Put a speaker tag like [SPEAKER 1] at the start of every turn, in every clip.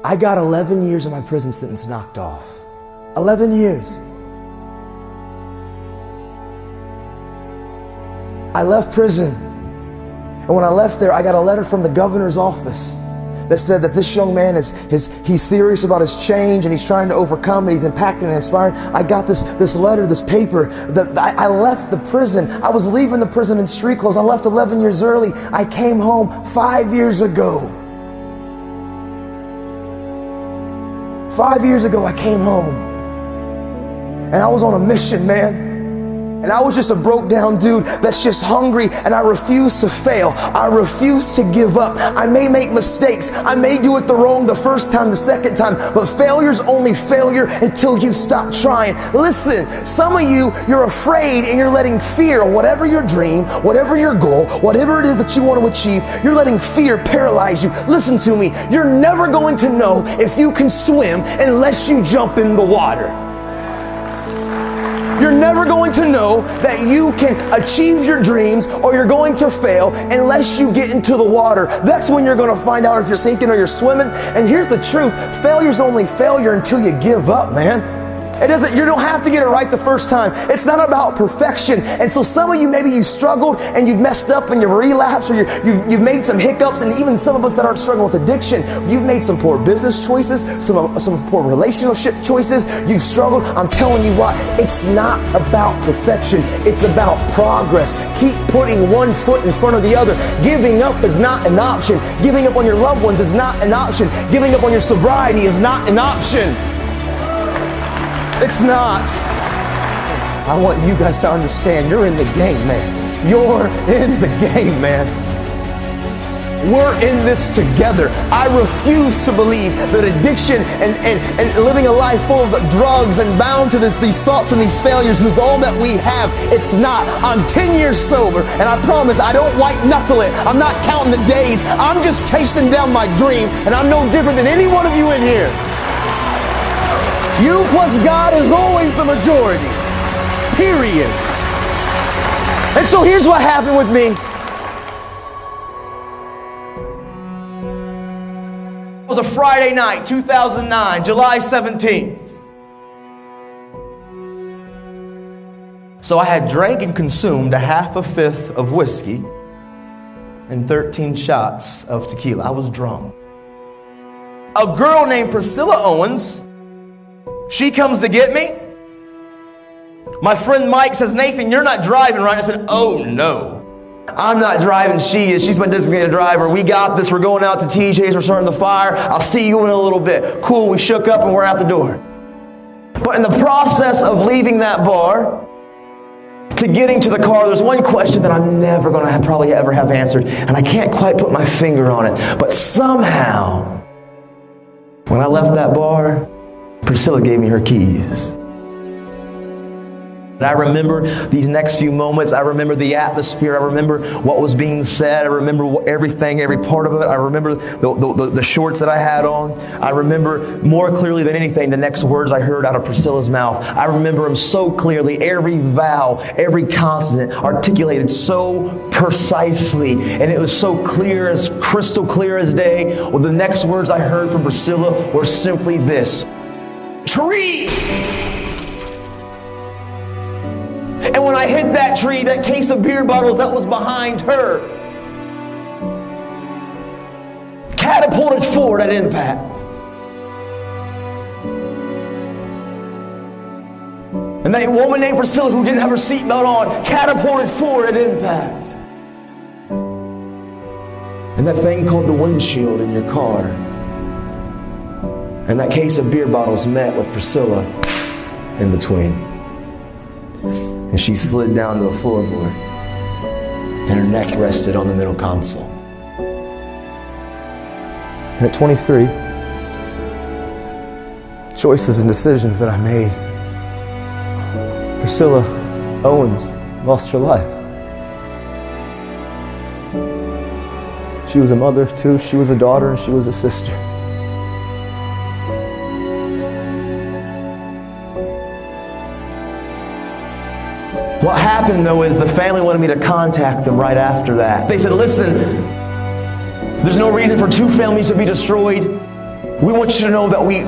[SPEAKER 1] I got 11 years of my prison sentence knocked off. 11 years. I left prison. And when I left there, I got a letter from the governor's office that said that this young man he's serious about his change and he's trying to overcome it. He's impacting and inspiring. I got this letter, this paper. I left the prison. I was leaving the prison in street clothes. I left 11 years early. I came home 5 years ago. 5 years ago, I came home. And I was on a mission, man. And I was just a broke down dude that's just hungry, and I refuse to fail. I refuse to give up. I may make mistakes. I may do it the first time, the second time, but failure's only failure until you stop trying. Listen, some of you're afraid and you're letting fear, whatever your dream, whatever your goal, whatever it is that you want to achieve, you're letting fear paralyze you. Listen to me. You're never going to know if you can swim unless you jump in the water. You're never going to know that you can achieve your dreams or you're going to fail unless you get into the water. That's when you're going to find out if you're sinking or you're swimming. And here's the truth. Failure's only failure until you give up, man. You don't have to get it right the first time. It's not about perfection. And so some of you, maybe you struggled and you've messed up and you've relapsed, or you've made some hiccups. And even some of us that aren't struggling with addiction, you've made some poor business choices, some poor relationship choices. You've struggled. I'm telling you what, it's not about perfection. It's about progress. Keep putting one foot in front of the other. Giving up is not an option. Giving up on your loved ones is not an option. Giving up on your sobriety is not an option. It's not. I want you guys to understand, you're in the game, man. You're in the game, man. We're in this together. I refuse to believe that addiction and living a life full of drugs and bound to these thoughts and these failures is all that we have. It's not. I'm 10 years sober, and I promise I don't white knuckle it. I'm not counting the days. I'm just chasing down my dream, and I'm no different than any one of you in here. You plus God is always the majority. Period. And so here's what happened with me. It was a Friday night, 2009, July 17th. So I had drank and consumed a half a fifth of whiskey and 13 shots of tequila. I was drunk. A girl named Priscilla Owens, she comes to get me. My friend Mike says, Nathan, you're not driving, right? I said, oh no. I'm not driving, she is. She's my designated driver. We got this. We're going out to TJ's. We're starting the fire. I'll see you in a little bit. Cool, we shook up and we're out the door. But in the process of leaving that bar to getting to the car, there's one question that I'm never going to probably ever have answered. And I can't quite put my finger on it. But somehow, when I left that bar, Priscilla gave me her keys. And I remember these next few moments. I remember the atmosphere. I remember what was being said. I remember everything, every part of it. I remember the shorts that I had on. I remember more clearly than anything the next words I heard out of Priscilla's mouth. I remember them so clearly. Every vowel, every consonant articulated so precisely. And it was so clear, as crystal clear as day. Well, the next words I heard from Priscilla were simply this: tree! And when I hit that tree, that case of beer bottles that was behind her catapulted forward at impact. And that woman named Priscilla, who didn't have her seatbelt on, catapulted forward at impact. And that thing called the windshield in your car and that case of beer bottles met with Priscilla in between. And she slid down to the floorboard, and her neck rested on the middle console. And at 23, choices and decisions that I made, Priscilla Owens lost her life. She was a mother of two, she was a daughter, and she was a sister. What happened, though, is the family wanted me to contact them right after that. They said, listen, there's no reason for two families to be destroyed. We want you to know that we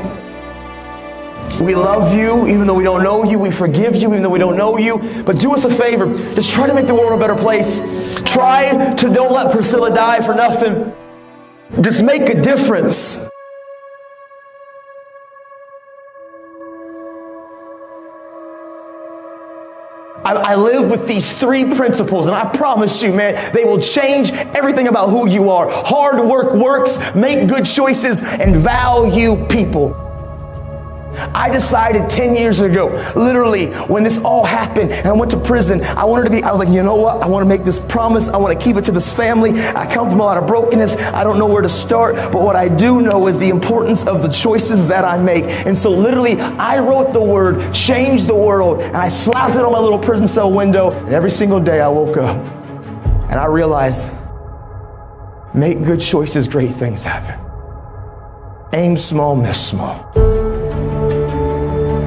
[SPEAKER 1] love you even though we don't know you. We forgive you even though we don't know you. But do us a favor. Just try to make the world a better place. Try to don't let Priscilla die for nothing. Just make a difference. I live with these 3 principles, and I promise you, man, they will change everything about who you are. Hard work works, make good choices, and value people. I decided 10 years ago, literally, when this all happened and I went to prison, I was like, you know what? I want to make this promise. I want to keep it to this family. I come from a lot of brokenness. I don't know where to start, but what I do know is the importance of the choices that I make. And so literally, I wrote the word, change the world, and I slapped it on my little prison cell window. And every single day I woke up and I realized, make good choices, great things happen. Aim small, miss small.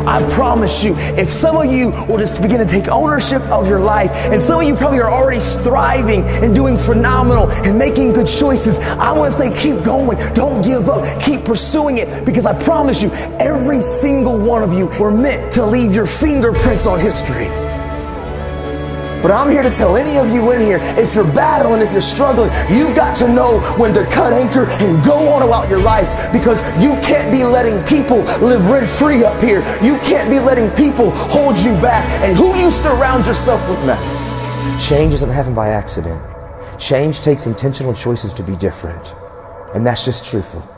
[SPEAKER 1] I promise you, if some of you will just begin to take ownership of your life, and some of you probably are already thriving and doing phenomenal and making good choices, I want to say keep going. Don't give up. Keep pursuing it, because I promise you, every single one of you were meant to leave your fingerprints on history. But I'm here to tell any of you in here, if you're battling, if you're struggling, you've got to know when to cut anchor and go on about your life, because you can't be letting people live rent-free up here. You can't be letting people hold you back, and who you surround yourself with matters. Change doesn't happen by accident. Change takes intentional choices to be different, and that's just truthful.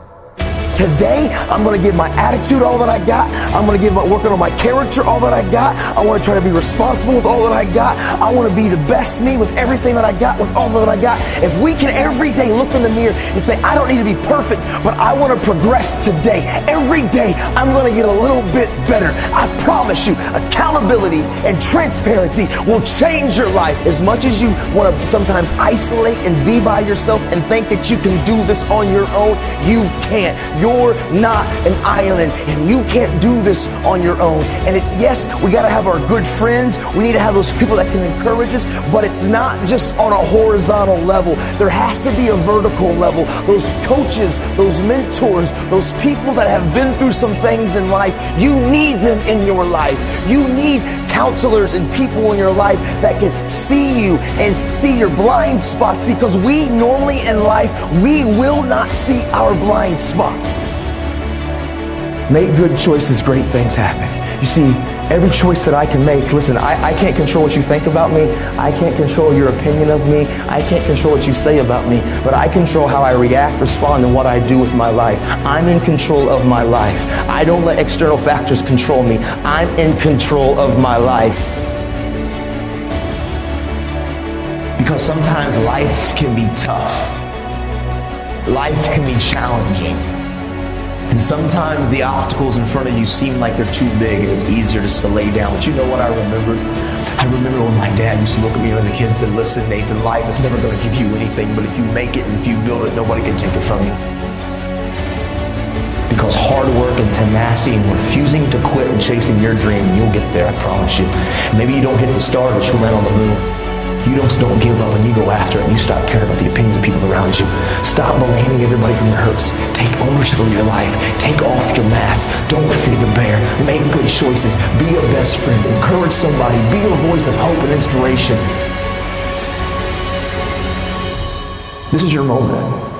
[SPEAKER 1] Today, I'm going to give my attitude all that I got. I'm going to give working on my character all that I got. I want to try to be responsible with all that I got. I want to be the best me with everything that I got, with all that I got. If we can every day look in the mirror and say, I don't need to be perfect, but I want to progress today. Every day, I'm going to get a little bit better. I promise you, accountability and transparency will change your life. As much as you want to sometimes isolate and be by yourself and think that you can do this on your own, you can't. You're not an island, and you can't do this on your own. And it's, yes, we got to have our good friends. We need to have those people that can encourage us, but it's not just on a horizontal level. There has to be a vertical level. Those coaches, those mentors, those people that have been through some things in life, you need them in your life. You need counselors and people in your life that can see you and see your blind spots, because we normally in life, we will not see our blind spots. Make good choices, great things happen. You see, every choice that I can make, listen, I can't control what you think about me. I can't control your opinion of me. I can't control what you say about me, but I control how I react, respond, and what I do with my life. I'm in control of my life. I don't let external factors control me. I'm in control of my life. Because sometimes life can be tough. Life can be challenging. And sometimes the obstacles in front of you seem like they're too big and it's easier just to lay down. But you know what I remember? I remember when my dad used to look at me when the kid said, listen, Nathan, life is never going to give you anything, but if you make it and if you build it, nobody can take it from you. Because hard work and tenacity and refusing to quit and chasing your dream, you'll get there, I promise you. Maybe you don't hit the stars, but you'll land on the moon. You just don't give up and you go after it, and you stop caring about the opinions of people around you. Stop blaming everybody from your hurts. Take ownership of your life. Take off your mask. Don't feed the bear. Make good choices. Be a best friend. Encourage somebody. Be a voice of hope and inspiration. This is your moment.